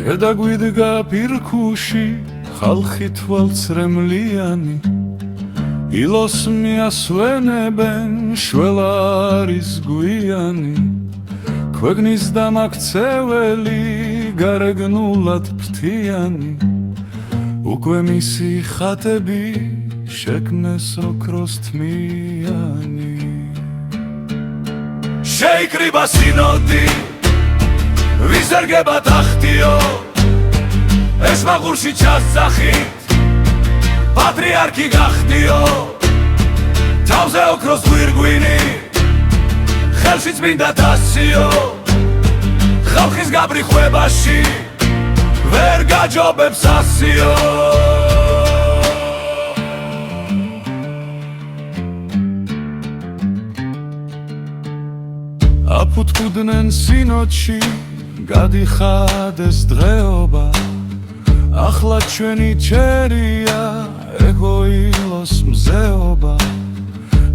შედაგვიდგა პირქუში ხალხი თვალწრემლიანი ილოს მიასვენებენ შველა არის გვიანი ქვეყნის დამაქცეველი გარეგნულად ფრთიანი უკვე მისი ხატები შექმნეს ოქროს თმიანი შეიკრიბა სინოდი ვიზერგება ტახტიო ეს მაღურში ჩასწახით პატრიარქი გახდიო თავზე ოქროს გვირგვინი ხელში წმინდა თასიო ხალხის გაბრიხვებაში ვერ გაჯობებს ასიო აფუთქუდნენ სინოდში გადიხადეს დღეობა ახლა ჩვენი ჩერია ეგოილოს მზეობა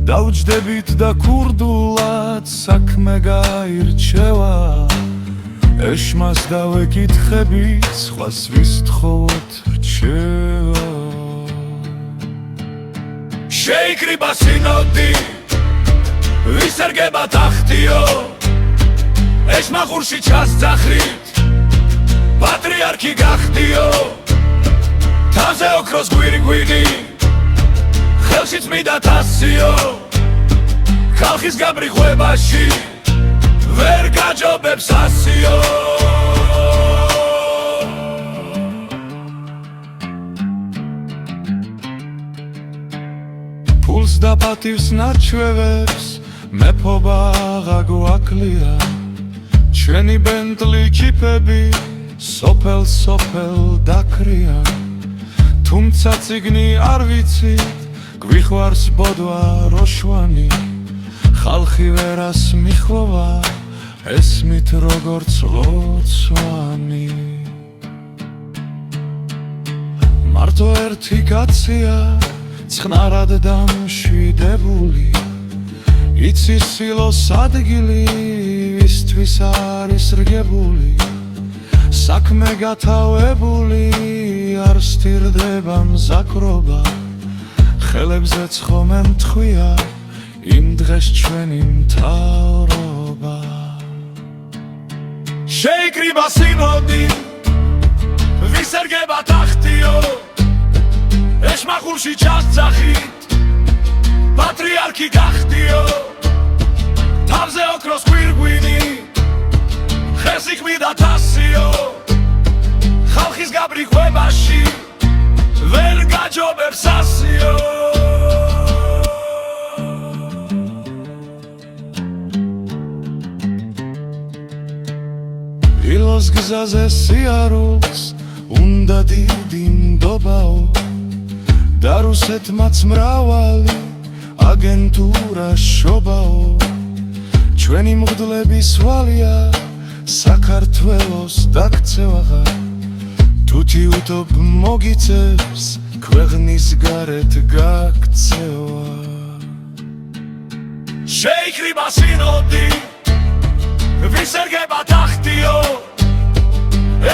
დავჯდებით და ქურდულად საქმე გაირჩევა ეშმას დავეკითხებით სხვას ვის თხოვოთ რჩევა შეიკრიბა სინოდი ვისერგება ტახტიო ეს მაღურში ჩასწახით პატრიარქი გახდიო თავზე ოქროს გვირგვინი ხელში წმინდა თასიო ხალხის გაბრიხვებაში ვერ გაჯობებს ასიო ფულს და პატივს ნარჩევებს მეფობა აღა გვაკლია ჩვენი ბენტლი ჯიპები სოფელ დაკრია თუმცა ციგნი არ ვიცით გვიხვარს ბოდვა როშვანი ხალხი ვერას მიხვვა ესმით როგორც ლოცვანი მარტო ერთი კაცია ცხნარად დამშვიდებული იცის სილოს ადგილი ვისთვის არის რგებული საქმე გათავებული არ სტირდება მზაკრობა ხელებზე ცხომე მთხვია იმ დღეს ჩვენი მთავრობა შეიკრიბა სინოდი ვისერგება ტახტიო ეს მაღურში ჩასწახით პატრიარქი გახდიო თავზე ოქროს გვირგვინი ხელში წმინდა თასიო ხალხის გაბრიხვებაში ვერ გაჯობებს ასიო ილოს გზაზე სიარულს უნდა დიდი ნდობაო და რუსეთმაც მრავალი აგენტურა შობაო ჩვენი მღვდლების ვალია საქართველოს დაქცევაღა თუთი უთობ მოგიწევს ქვეყნის გარეთ გაქცევა შეიკრიბა სინოდი ვისერგება ტახტიო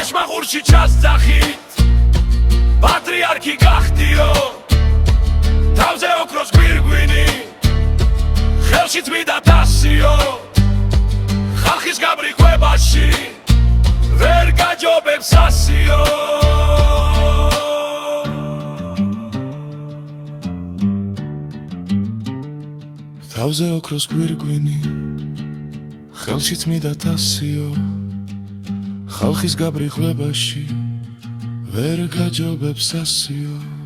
ეს მაღურში ჩასწახით პატრიარქი გახდიო თავზე ოქროს გვირგვინი ხელში წმინდა თასიო ხალხის გაბრიხვებაში ვერ გაჯობებს ასიო თავზე ოქროს გვირგვინი ხელში წმინდა თასიო ხალხის გაბრიხვებაში ვერ გაჯობებს ასიო